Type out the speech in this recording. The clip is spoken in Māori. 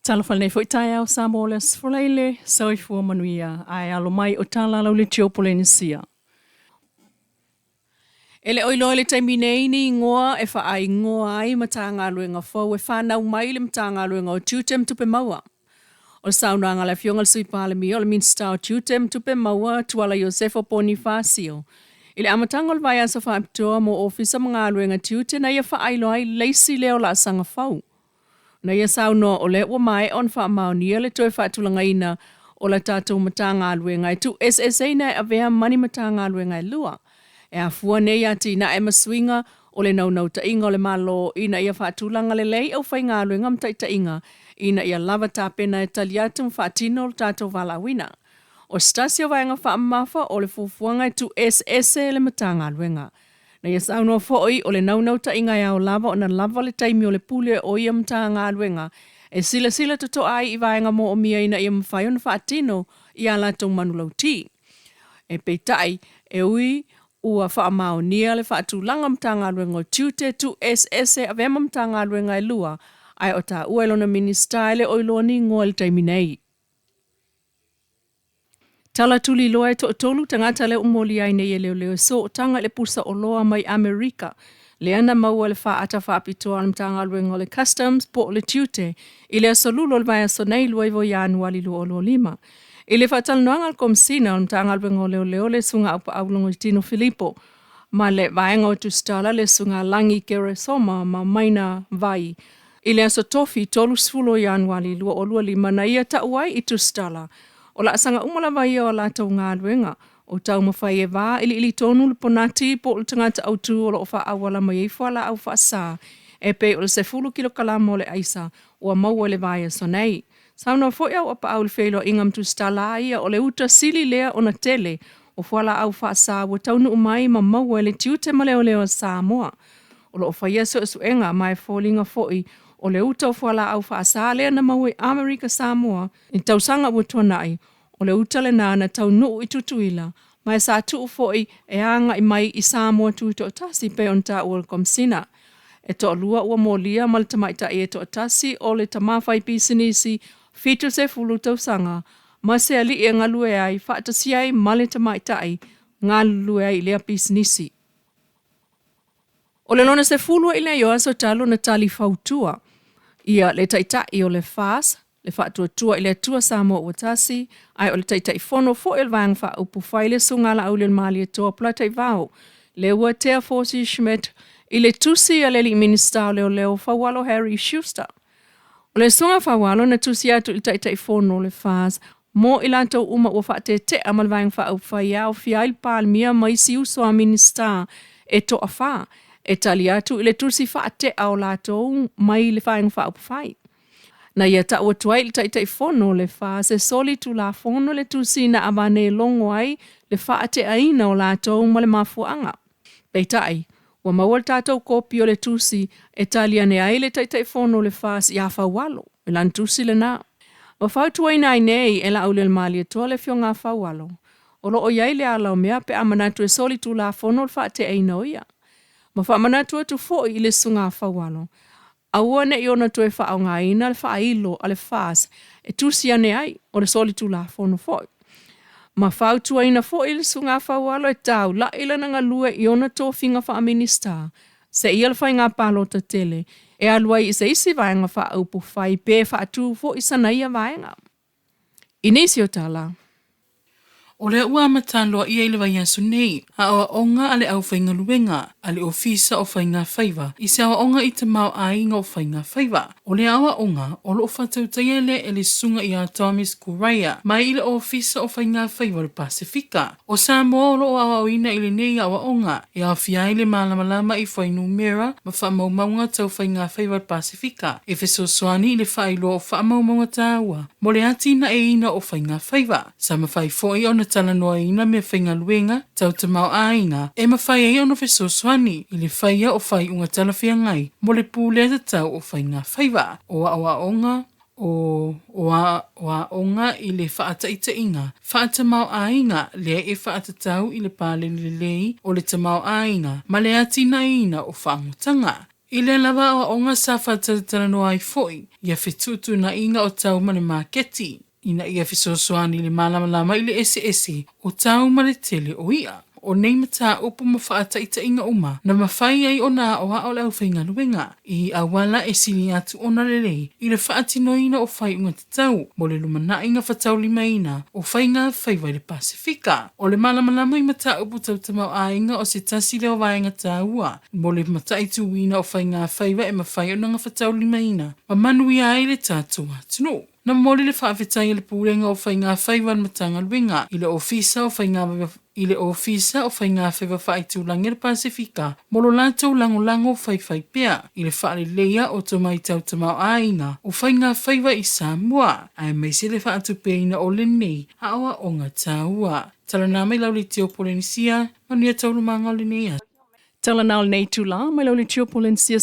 Talafal nei foi tai au Samoa le sfolaile, sau fua manuia, ai alo mai o tala lau le tio Polynesia. Ele oilo le taimi nei ni ngoa e wha ai ngoa ai matanga luenga FOU e whanau mai le matanga luenga o tutem tupe maua. O sauna ngala fionga le sui pale mi o le minsta o tutem tupe maua tuala Josefo Bonifacio. Ile amatanga le vai asa whaapitoa mo ofisa mga luenga tute na ia wha ailo ai leisi leo la sanga FOU. Na ia sauno o le ua mai on wha maonia le toi whaatulanga ina o la tātou matanga luenga e tu SSA na e avea mani matanga luenga e lua. E a fua nei ati na e maswinga o le naunau ta inga o le malo ina ia whaatulanga le lei au whainga luenga mtai ta inga ina ia lava tāpena e taliatum whaatino o tātou walawina. O stasio vaenga whaamafa o le fufuanga e tu SSA le matanga luenga. Na ia sauno fo'i o le naunau ta inga ia o lava o na lava le taimi o le pule o ia matanga luenga. E sila toto ai i vaenga mo o mia ina ia mwhai on whaatino i ala tong manulau ti. E peitai e ui ua whaamao nia le whaatulanga matanga luenga o tute tu SSA avema matanga luenga e lua ai o ta uelona minista ele oiloni ngoa le taimi nei. Tala tuli loa e to tolu tangata le umoli ai nei e leo so tanga le pusa o loa mai Amerika. Le ana maua le wha ata wha apitoa le matanga luenga le customs po le tute i le asolulo le vai aso nei lua i vo Januari lua o lo lima. I le whatal noanga le komsina le matanga luenga leo le sunga upa aulongo Tino Filippo. Ma le vaenga o tustala le sunga langi keresoma ma maina vai. I le aso tofi tolu sfulo Januari lua o lua lima na ia ta uai i tustala. O la asanga umala vai o la tau ngā luenga. O tau mawhai e wā ili tonu le ponati po le tangata autu o la ofa awala mai e whala au wha sa. E pe o le sefulu kilo kalama o le aisa o a maua le vai so nei. Sauna fo au apa au le whelo ingam tu stala ia o le uta sili lea o na tele o whala au wha sa o taunu umai ma maua le tiute ma leo Samoa. O la ofa yeso e suenga mai fōlinga foi o le uta o whala au wha sa lea na maua Amerika Samoa i tausanga o tonai. O le utale nana tau nuu i tutuila, mai sa tuu foi e anga i mai i Samoa tuito o tasi pe on ta ua komsina. E to lua ua molia mal tamaita e to tasi o le tamawhai pisinisi, fitu se fulu tau sanga, ma se ali e ngalue ai, whaatasi ai male tamaita ai, ngalue ai lea pisinisi. O le lona se fulu i lea yoa so talo na tali fautua, ia le taitai o le fas, le whaatua i le tua Samoa ua tasi, ai o le taitai fono fo il vang wha upu whaile sungala au le mali e toa platai vau. Le ua tea Fosi Schmidt i le tusi a le li minista o leo whawalo Harry Schuster. O le sunga whawalo na tusi atu i taitai fono le faz, mo i lantou uma ua whaate te amal vang wha upu whaia o fiail palmia mai si uso a minista e toa wha. E tali atu i le tusi whaate au latou mai le vang wha upu whai. Na ia ta ua tuai le taitai fono le wha se soli tu la fono le tusi na amane longo ai le wha ate aina o latou ma le mafuanga. Peitai, ua mawal tātou kopi o le tusi e taliane ai le taitai fono le wha si a whawalo, e lan tusi le na. O whau tuai nai nei e la au le mali e toa le fio ngā whawalo. O lo o iai le ala o mea pe amanatu e soli tu la fono le wha ate aina o ia. Ma wha amanatu atu fo i le sunga whawalo. Aua ne i ona toe wha au ngā ina le wha ilo a le whaas e tusi ane ai o le soli tu la fono foi. Ma whau tua ina foi le sunga whawalo e tau la ila na ngalue i ona tō whinga wha a minista. Se ia le whai ngā pālota tele e aluai i se isi vaenga wha aupu whai pē wha atu fo i sanaia vaenga. Inisi o TALA. O le ua mataloa ia i le vai aso nei, a oa onga ale au whainga luenga, ale ofisa o whainga whaiva, i se awa onga i te mau ainga o whainga whaiva. O le awa onga, o lo whatau taiele e le sunga i a Thomas Kureia, mai i le ofisa o whainga whaiva le Pasifika. O Samoa o lo awa oina i le nei awa onga, e a whiai le malamalama i whainu mera, ma whaamaumaunga tau whainga whaiva le Pasifika, e feso soani i le whailo o whaamaumaunga tāua, mo le atina e ina o whainga whaiva, sa mawhai fo i ona tala noa ina me whainga luenga, tau te mau ainga, e mawhai e ono feso swani, i le whaia o whai unga tala whia ngai, mo le pūlea te tau o whainga whaiva, o a onga, o onga i le whaata i te inga, whaata mau ainga, lea e whaata tau i le pāle le lei, o le te mau ainga, ma le atina ina o whaangutanga. I le lava o onga safa taratara no ai foi, ia fetutu na inga o tau mane maketi, ina ia fisosoani le malama i le ese o tau mane tele o ia. O nei mata upu mawhaata ita inga uma, na mawhai ai o nā o hao lau whainga luenga, i awala e sili atu o nalele, i le whaati noina o whai unga tatau, mo le lumana inga whatau lima ina, o whainga whaiwai le Pasifika. O le malama i mata upu tautamau a inga o se tasi leo vaenga tāua, mo le mata i tuwina o whainga whaiwa e mawhai o nanga whatau lima ina, ma manui ai le tātua tunu. Na moli le whaafetai le pūrenga o whainga whaiwan matanga luenga, i le ofisa o whainga i le ofisa o whainga whaiwa whaitūlangi le Pasifika, molo lātou lango whaiwhai pia, i le whaale leia o tomai tautamau ainga, o whainga whaiwa i Samoa, ai mai se le whaatupeina o le nei, a oa o ngā tāua. Tala nā mai lau le teo Polynesia, manu ia taurumanga o le nei. Tala nā o nei tū la, mai lau le tio Polynesia.